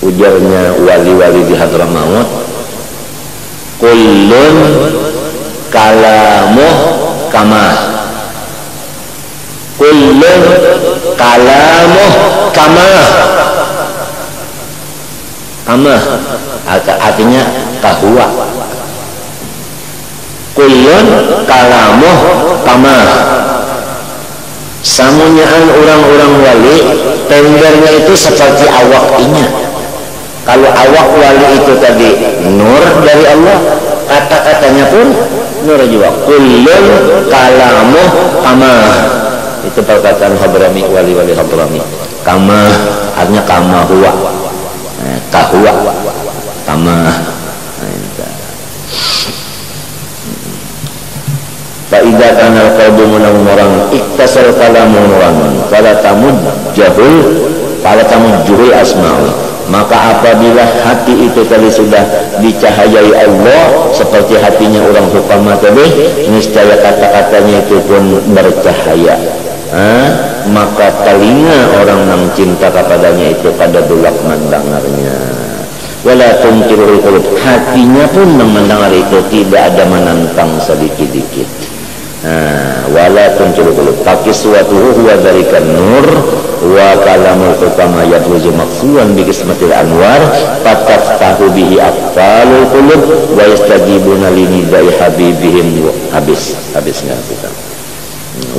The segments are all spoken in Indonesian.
ujarnya wali-wali di Hadramaut, kullun kalamuh kama, kullun kalamuh kama, kama artinya kahua, kullun kalamuh kama. Samunyaan orang-orang wali tendernya itu seperti awaknya. Kalau awak wali itu tadi nur dari Allah, kata-katanya pun nur juga. Kullun kalamuh kama, itu perkataan Hadrami, wali-wali Hadrami. Kama artinya kama huwa, kahua, kama. Faidah kanal qalbu munawwaran iktasal kalamu nuran fala tamujjuhul asma'u, maka apabila hati itu tadi sudah dicahayai Allah seperti hatinya orang hukama tadi, niscaya kata-katanya itu pun bercahaya. Maka telinga orang yang cinta kepadanya itu pada dulak mendengarnya. Wala tumtirul qulub, hatinya pun mendengar itu tidak ada menantang sedikit-dikit. Wala tumtirul qulub fakiswatuhu huwa dzalikan nur wa kalamul hukama yabruzu maqsuwan bi qismatil anwar fataftahu bihi aqfalul qulub wa yastajibuna li nidai habibihim. Habisnya kita.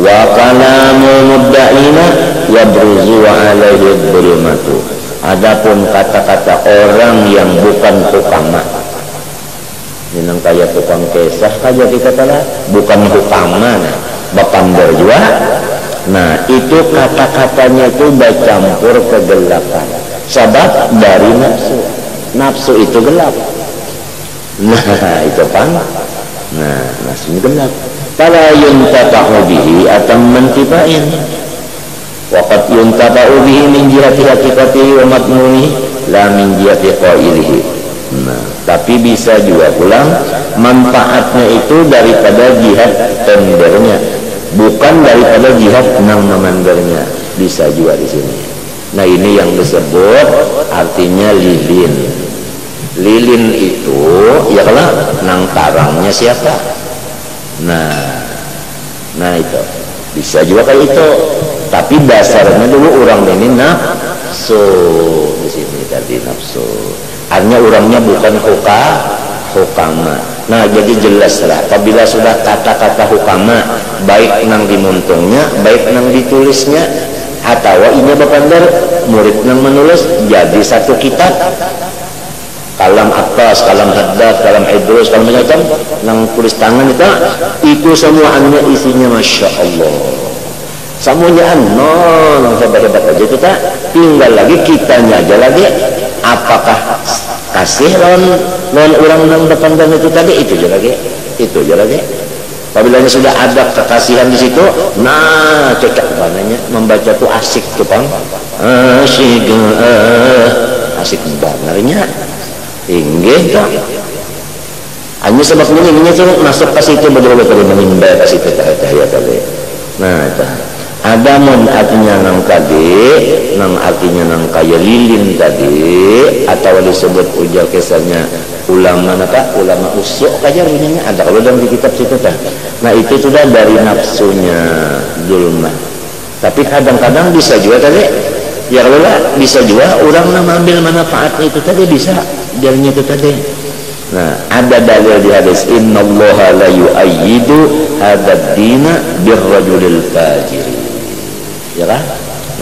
Wa kalamul mudda'ina yabruzu alaihi dhulmatu. Adapun kata-kata orang yang bukan hukama, ini kayak tukang kesah saja dikatalah, bukan hukama, bapander juga. Nah itu kata-katanya itu bercampur kegelapan, sebab dari nafsu. Nafsu itu gelap. Nah itu kan, nah nafsu gelap. Fala yuntafa'u bihi atam mantibain. Waqad yuntafa'u bihi min jihati haqiqatihi wa madmunihi la min jihati qailihi. Nah, tapi bisa juga pulang manfaatnya itu daripada jihad tendernya, bukan daripada jihad nang memandernya. Bisa juga di sini. Nah, ini yang disebut artinya lilin. Lilin itu ya kalau nang tarangnya siapa? Nah itu bisa juga kayak itu. Tapi dasarnya dulu orang ini nafsu, di sini tadi nafsu. Artinya orangnya bukan hukama. Nah jadi jelas lah. Apabila sudah kata-kata hukama, baik nang dimuntungnya, baik nang ditulisnya, atau inya bapandar murid nang menulis, jadi satu kitab. Kalam atas, kalam haddad, kalam idrus, kalam macam nang tulis tangan itu semuanya isinya masya Allah. Semuanya non hebat-hebat aja kita, tinggal lagi kitanya aja lagi. Apakah kasih lawan orang nang depan dan itu tadi, itu aja lagi. Apabila sudah ada kekasihan di situ, nah cocok bangetnya membaca tuh asik tuh kan, asik bangetnya. Inggih tak hanya sebab ini tuh masuk ke situ betul-betul menimba ke situ cahaya tadi. Nah ada mun artinya nang tadi, nang artinya nang kaya lilin tadi, atau disebut ujar kesannya ulama ulama usyuk aja bunyinya ada kalau dalam di kitab situ dah. Nah itu sudah dari nafsunya zulmah. Tapi kadang-kadang bisa juga tadi, ya kalau lah bisa juga orang mengambil manfaat itu tadi, bisa jadinya itu tadi. Nah ada dalil di hadis innallaha la yu'ayyidu hadzal dina birrajulil fajir, ya kan?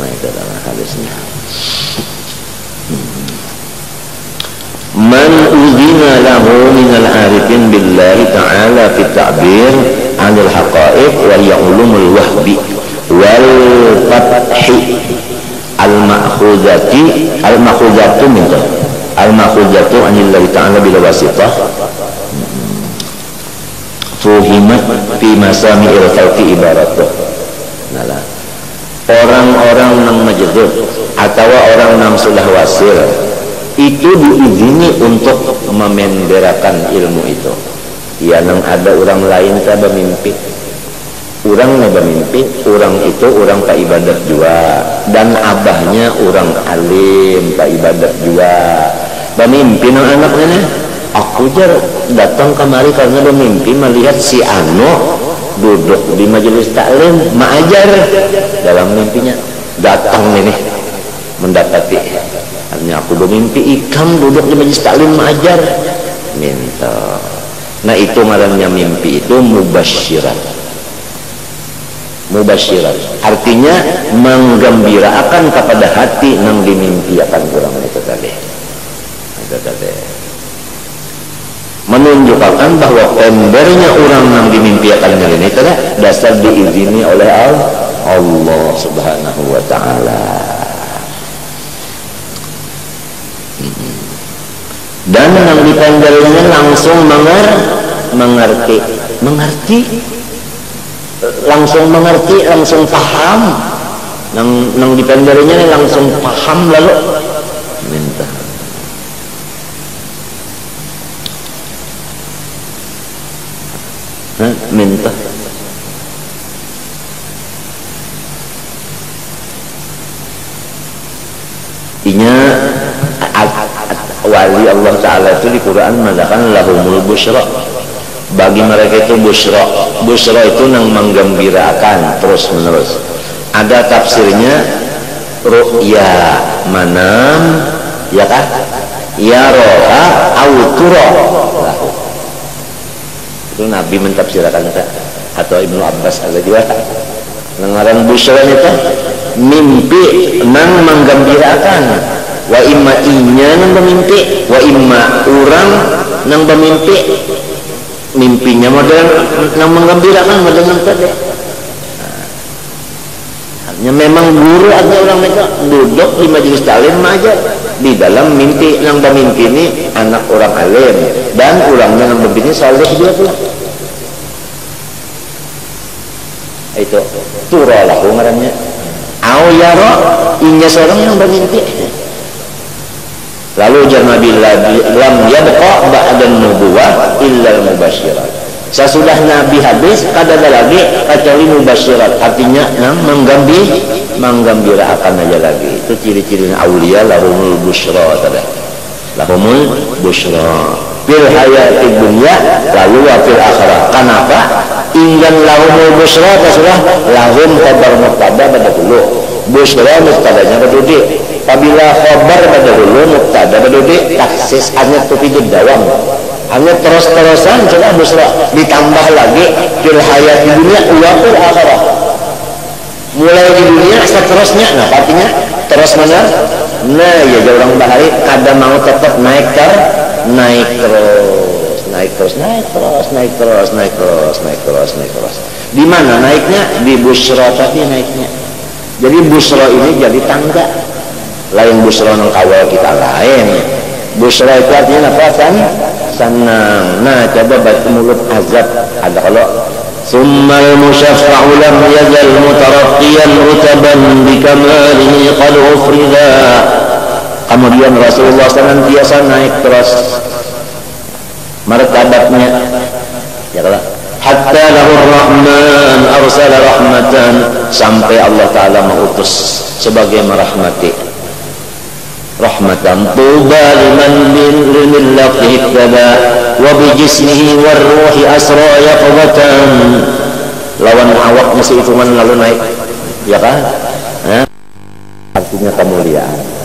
Nah itu adalah hadisnya. Man udhina lahu minal arifin billahi ta'ala fi ta'bir anil haqa'iq wa ya'ulumul wahbi wal fathi al-ma'khuzatu minta al-ma'khuzatu anillahi ta'ala bila wasitah fuhimat fi masami'il khalqi ibaratuh. Nah orang-orang yang majdud atau orang yang sudah wasil itu diizini untuk memenderakan ilmu itu. Ya nang ada orang lain tak bermimpi, orang yang bermimpi, orang itu orang tak ibadat juga, dan abahnya orang alim tak ibadat juga. mimpi nang anaknya. Aku jar datang kemari karena bermimpi melihat si Ano duduk di majelis taklim mengajar. Dalam mimpinya datang ini mendapati, artinya aku bermimpi ikam duduk di majelis taklim mengajar. Minta. Nah itu malamnya mimpi itu mubasyirat. Mubasyirat artinya menggembirakan kepada hati nang dimimpiakan kurang itu tadi. Itu tadi. Menunjukkan bahwa pembernya orang yang dimimpiakannya ini adalah dasar diizini oleh Allah Subhanahu wa ta'ala. Dan yang dipemberinya langsung mengerti, langsung mengerti, langsung paham. Yang dipemberinya langsung paham lalu minta. Minta inya wali Allah Ta'ala itu di Quran mengatakan lahumul busyra, bagi mereka itu busyra. Busyra itu yang menggembirakan terus menerus. Ada tafsirnya ru'ya manam, ya kan, ya roha autura lahu. Itu Nabi mentafsirkan itu, atau Ibnu Abbas ada juga. Nengaran busyra itu mimpi nang menggembirakan, wa imma inya nang bermimpi, wa imma orang nang bermimpi, mimpinya model nang menggembirakan model nang tadi. Hanya memang guru ada orang mereka duduk di majelis taklim mengajar, di dalam mimpi nang bermimpi ini anak orang alim dan orangnya nang bermimpi saleh dia pula. Itu turah lah ngarannya. Au yara inya seorang yang bermimpi. Lalu ujar Nabi lam yabqa ba'dan nubuwah illa al-mubasyirat. Sesudah Nabi habis kada ada lagi kecuali mubasyirat, artinya menggembirakan aja lagi. Itu ciri-cirinya aulia lahumul busyra tadi. Lahumul busyra fil hayati dunya lalu wa fil akhirah. Kenapa? Inggan lahumul busyra sesudah lahum khabar mubtada pada dulu. Busyra mubtadanya berdudi. Apabila khabar pada dulu mubtada berdudi, taksis hanya tupidin dawam. Hanya terus-terusan sudah busyra, ditambah lagi fil hayati dunya wa fil akhirah. Mulai di dunia seterusnya, nah artinya terus mana? Nah ya orang bahari kada mau tetap naik terus. Di mana naiknya? Di busyra tadi naiknya. Jadi busyra ini jadi tangga. Lain busyra nang kawal kita lain. Busyra itu artinya apa? Senang. Nah coba baca mulut azab ada kalau summal musyaffa'u lam yazal mutaraqqiyan rutaban bikamalihi qad ufrida. Kemudian Rasulullah senantiasa naik terus martabatnya, ya kalau hatta lahur rahman arsala rahmatan, sampai Allah Ta'ala mengutus sebagai merahmati rahmatan tuba liman lillahi ihtada wa bijismihi warruhi asra yaqbatan. Lawan awak masih hitungan lalu naik, ya kan? Artinya kemuliaan.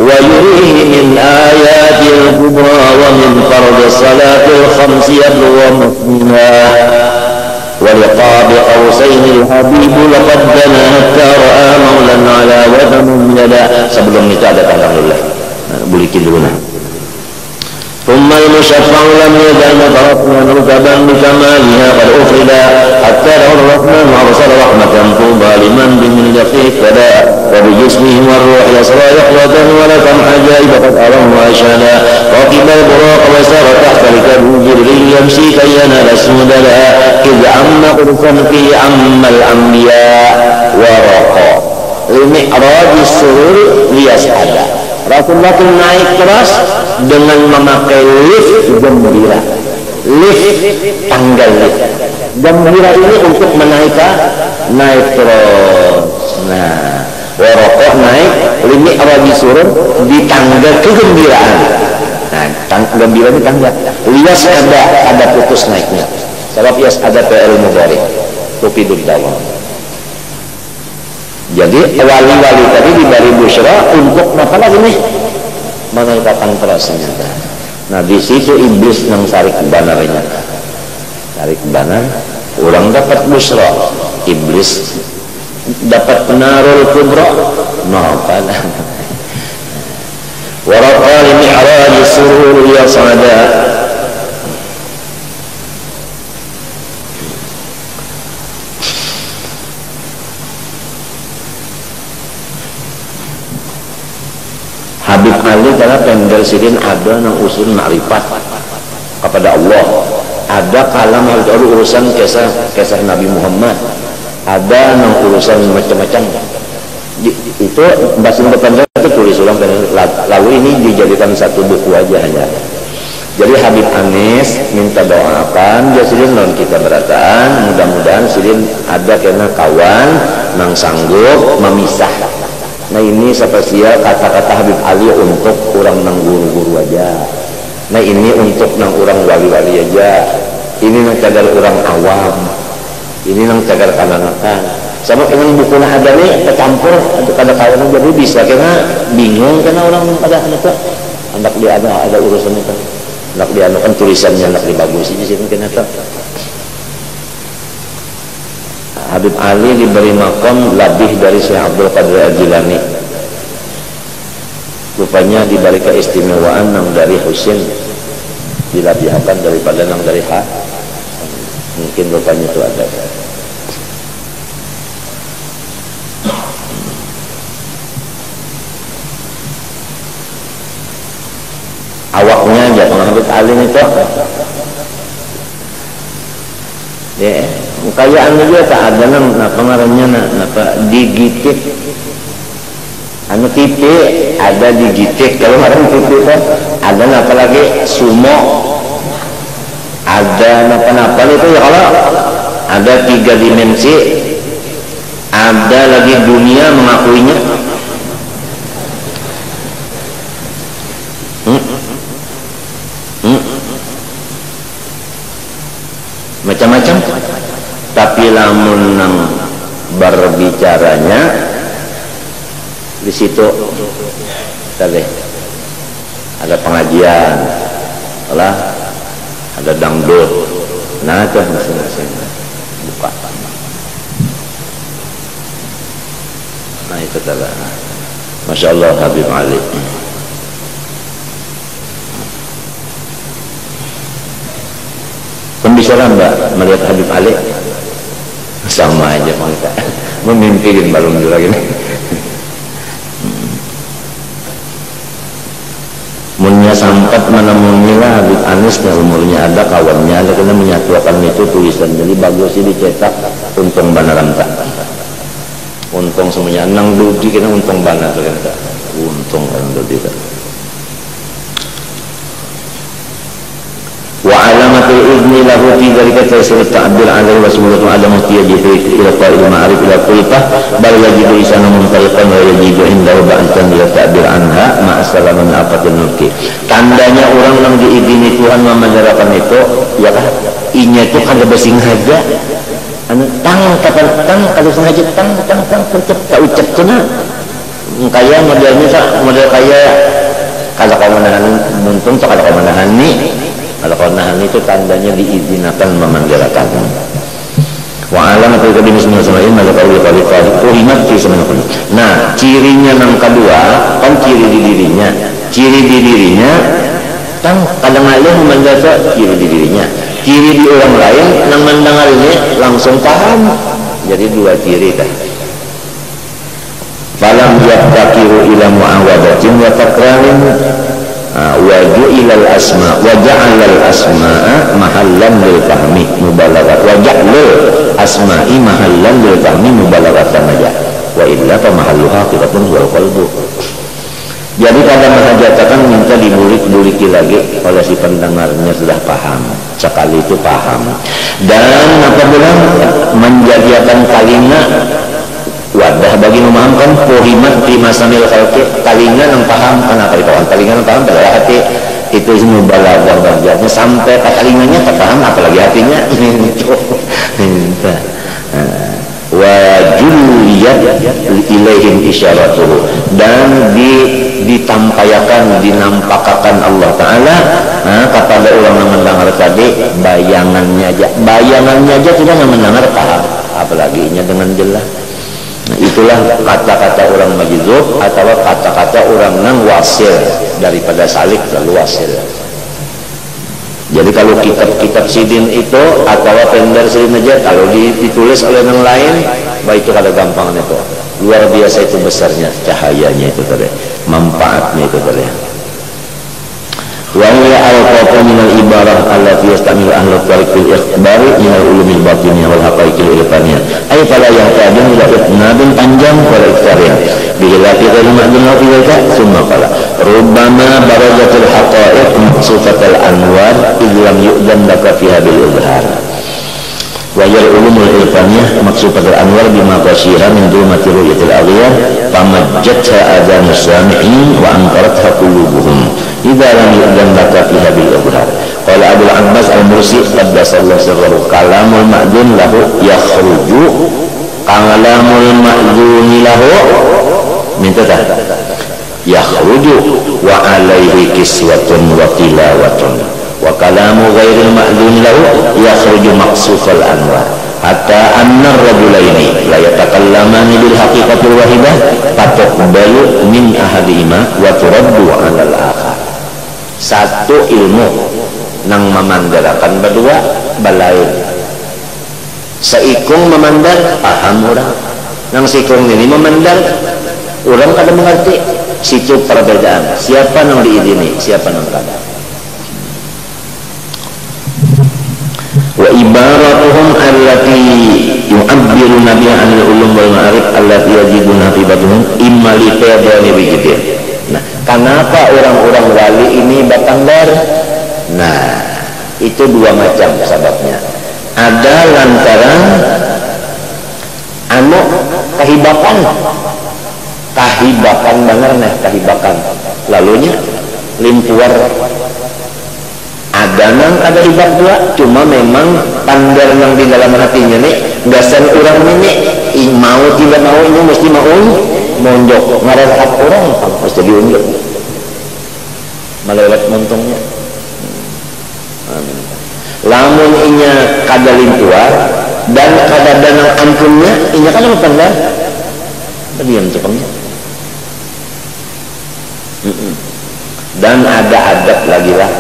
Wa yurihi min ayatil kubra wa min fardhi salatil khamsi yadwa muslimah wa liqabi qawsainil habibu laqad dana hatta ra'a maulan ala wadamun yada. Sebelum itu ada alhamdulillah bulikin dulu nah. Thumma al-musyaffa'u lam yazal mutaraqqiyan rutaban bikamaliha qad ufrida hatta ar-rahman arsala rahmatan tuba liman bimillahi ihtada wa bijismihi war-ruhi yasra yaqwatan wa lakam ajaib qad arahu wa ashada raqibal buraq wa sara tahta al-kabir yamshi kayyana rasudala idh amma qursan fi ammal anbiya wa raqa limi'rajis surur liyas'ada. Rasulullah naik terus dengan memakai lift gembira, lift tanggal lift. Gembira ini untuk naik terus. Nah, warokoh naik limi awal disuruh di tangga kegembiraan. Nah, gembira di tangga. Lias ada putus naiknya. Sebab yas ada PL mudhari. Tufidud dawam. Jadi wali-wali tadi diberi busyra untuk apa lagi nih? Meningkatkan perasaan. Nah di situ iblis nang sarik banarnya. Sarik banar, orang dapat busyra. Iblis dapat penarul kubra. Nah, pada waraqal mi'raj surur ya sada. Habib Ali karena pendel sidin ada nang usul ma'rifat kepada Allah, ada kalam urusan kisah Nabi Muhammad, ada nang urusan macam-macam. Itu bahasa pendel itu tulis ulang, lalu ini dijadikan satu buku aja hanya. Jadi Habib Anis minta doakan dia sidin non kita berataan, mudah-mudahan sidin ada kena kawan nang sanggup memisah. Nah ini spesial kata-kata Habib Ali untuk orang nang guru-guru aja. Nah ini untuk nang orang wali-wali aja. Ini nang cagar orang awam. Ini nang cagar kanan-kanan. Sama dengan buku ada nih tercampur ada kawan jadi bisa karena bingung karena orang pada anak dia ada urusan itu. Anak dia kan tulisannya anak dibagusin di situ kenapa? Habib Ali diberi makam lebih dari Syekh Abdul Qadir Al-Jilani. Rupanya dibalik keistimewaan nang dari Husin dilabihkan daripada nang dari Ha. Mungkin rupanya itu ada. Awaknya aja Habib Ali itu. Ya. Kayaan dia tak ada napa ngarannya napa digitik anu tipe ada digitik kalau ngaran tipe itu ada napa lagi sumo ada napa-napa itu ya kalau ada 3 dimensi ada lagi dunia mengakuinya macam-macam. Tapi lamun nang berbicaranya di situ tadi ada pengajian, ada dangdut, nah itu masing-masing buka. Nah itu tadi, Masya Allah Habib Ali. Pembicara Mbak melihat Habib Ali sama aja mereka memimpiin balung dulu lagi munnya sampat mana munnya Habib Anis umurnya ada kawannya ada kena menyatukan itu tulisan jadi bagus sih dicetak untung banaran tak untung semuanya nang dudi kena untung banar kan untung kan dudi tak. Wa'alamatul idni lahu fi dhalika taysir ta'addil 'alaihi wa sunnatu 'ala muhtiyaji ila qa'il ma'arif ila qulfah bal yajidu isana muntaliqan wa yajidu indahu ba'atan ila ta'bir anha ma'asalaman afatin nurki. Tandanya orang yang diizini Tuhan memenjarakan itu ya kan inya itu kada basing haja anu tang kapan tang kada basing haja tang ucap tak ucap tuna kaya model kaya kalau kau menahan muntung atau kalau kau menahan ni kalau kau nahan itu tandanya diizinkan memanggilkan. Wa alam atau kadi muslim samain maka kau uhimat fi samain. Nah, cirinya yang kedua kan ciri di dirinya kan kadang alim menjaga ciri di dirinya. Ciri di orang lain yang mendengar ini langsung paham. Jadi 2 ciri dah. Falam yaqtakiru ila mu'awadatin wa takramin wa ju'ilal asma wa ja'alal asma'a mahallan lil fahmi mubalaghat wa ja'alal asma'i mahallan lil fahmi mubalaghatan aja wa illa fa mahalluha haqiqatun wal qalbu. Jadi pada menghajatkan minta dibulik-buliki lagi oleh si pendengarnya sudah paham sekali itu paham dan apabila menjadikan kalimat wadah bagi memahamkan pohimat di masamil khalqi talingan yang paham kenapa dipaham talingan yang paham adalah hati itu semua balaghah bagiannya sampai talinganya terpaham apalagi hatinya wa juliyat ilaihim isyaratuhu dan ditampayakan dinampakakan Allah Ta'ala kepada orang yang mendengar tadi bayangannya aja tidak mendengar paham apalagi nya dengan jelas. Nah, itulah kata-kata orang majzub atau kata-kata orang nang wasil daripada salik lalu wasil. Jadi kalau kitab-kitab sidin itu atau pendar sidin aja kalau ditulis oleh yang lain, baik itu kada gampang itu. Luar biasa itu besarnya cahayanya itu tadi, manfaatnya itu tadi. Wa hiya al-qawlu min al-ibarah allati yastamilu ahlu tariq fil ikhbari min al-ulumil batiniyah wal haqaiqil irfaniyah. Ay fala yahtadun ila itnabin panjang wal iktsariyah. Bihilafi ghairu ma'dun wa fidalika summa qala rubbama barazatul haqaiq maqsufatul anwar idh lam yu'dan laka fiha bil izhar. Wa yal ulumul irfaniyah maqsufatul anwar bima qashiha min dhulmati ru'yatil aghyar famajjatha adhanus sami'in wa ankaratha qulubuhum idza lam yu'dan laka fiha bil izhar. Qala Abdul Abbas al-Mursi qaddasallahu sirrahu kalamul ma'dun lahu yakhruju kalamul ma'dun lahu minta tak yakhruju wa alaihi kiswatun wa tilawatun wa kalamu ghairil ma'dun lahu yakhruju maqsufal anwar hatta anna ar-rajulaini la yatakallamani bil haqiqatil wahidah fatuqbalu min ahadihima wa turaddu 'ala al-akhar. Satu ilmu nang memandarakan berdua balain seikung memandar paham orang nang sikung ini memandar orang kada mengerti situ perbedaan siapa nang diizini siapa nang kada. Wa ibaratuhum allati yu'abbiruna biha 'anil ulum wal ma'arif allati yajiduna fi batihim imma li fadani bijidin. Nah, kenapa orang-orang wali ini batanggar? Nah, itu dua macam sebabnya. Ada lantaran kahibakan bener nih kahibakan. Lalunya limpuar. Ada nang ada hibak dua, cuma memang pandar yang di dalam hatinya nih gasan orang ini mau tidak mau ini mesti mau monjok ngarahap orang mesti diunjuk melewat montongnya. Lamun inya kada limpuar dan kada danang ampunnya inya kada pandar diam cepangnya. Dan ada adab lagi lah.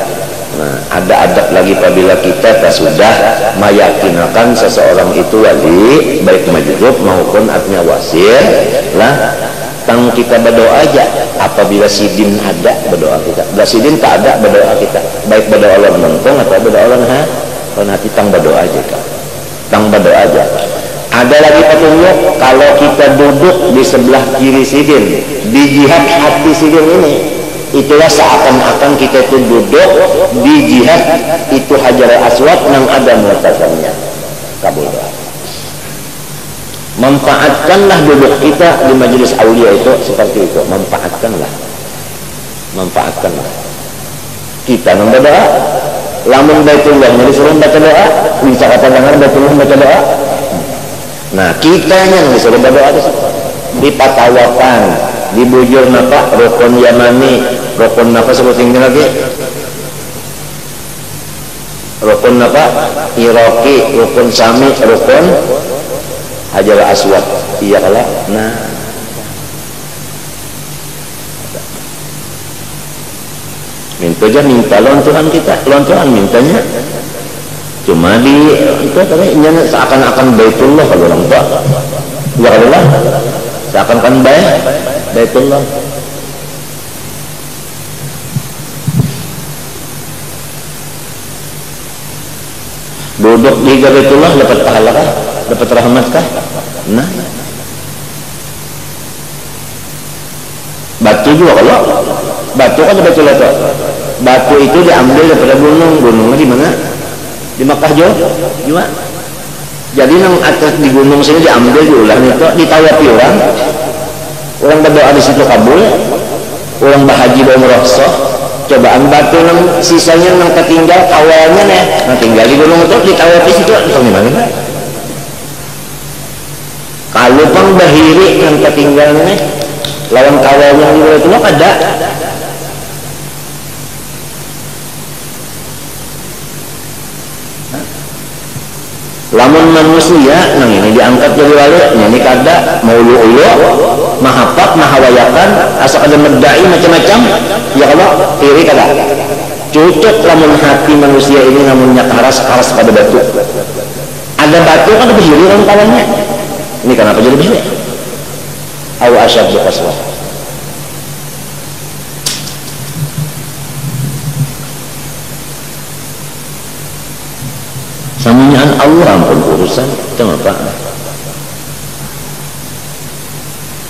Nah, ada adab lagi apabila kita sudah meyakinkan seseorang itu wali baik majzub maupun artinya wasil lah tang kita berdoa aja apabila sidin ada berdoa kita bila sidin tak ada berdoa kita baik berdoa Allah menunggu atau berdoa Allah nanti tang berdoa aja tang berdoa aja. Ada lagi petunjuk kalau kita duduk di sebelah kiri sidin di jihad hati sidin ini itulah seakan-akan kita itu duduk di jihad itu Hajar Aswad yang ada meletakkannya kabul doa. Manfaatkanlah duduk kita di majelis aulia itu seperti itu, manfaatkanlah kita yang berdoa lamun Baitullah jadi suruh baca doa bisa kata dengar Baitullah baca doa. Nah kitanya yang disuruh berdoa di patawakan di bujur napa rukun yamani rukun napa sebutin lagi rukun napa iraki rukun sami rukun Hajar Aswad iya kalah. Nah minta aja minta lonturan kita lonturan mintanya cuma di itu tadi seakan-akan Baitullah kalau orang tua dua kali lah seakan-akan Baitullah. Duduk di Baitullah dapat pahala kah? Dapat rahmat kah? Nah batu juga kalau batu kan Baitullah itu batu itu diambil daripada gunungnya di mana? Di Makkah juga Jadi nang atas di gunung sini diambil diulah itu ditawapi orang berdoa di situ kabul, orang bahaji umroh soh, cobaan batu nang sisanya nang ketinggal awalnya nih, nah tinggal di gunung itu ditawapi situ itu gimana? Kalau pang bahiri nang ketinggal nih, lawan kawalnya di itu ada. Lamun manusia nang ini diangkat jadi wali ini kada mau ulu mahapak mahawayakan asal ada mendai macam-macam ya kalau iri kada cocok lamun hati manusia ini namunnya karas pada batu ada batu kan ada berdiri orang kawannya ini kenapa jadi begini aw asyaddu qaswa. Samunyaan Allah ampun urusan itu apa?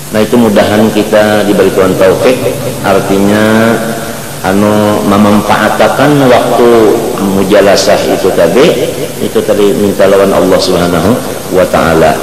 Nah itu mudahan kita diberi Tuhan taufik, artinya memanfaatkan waktu mujalasah itu tadi minta lawan Allah Subhanahu wa taala.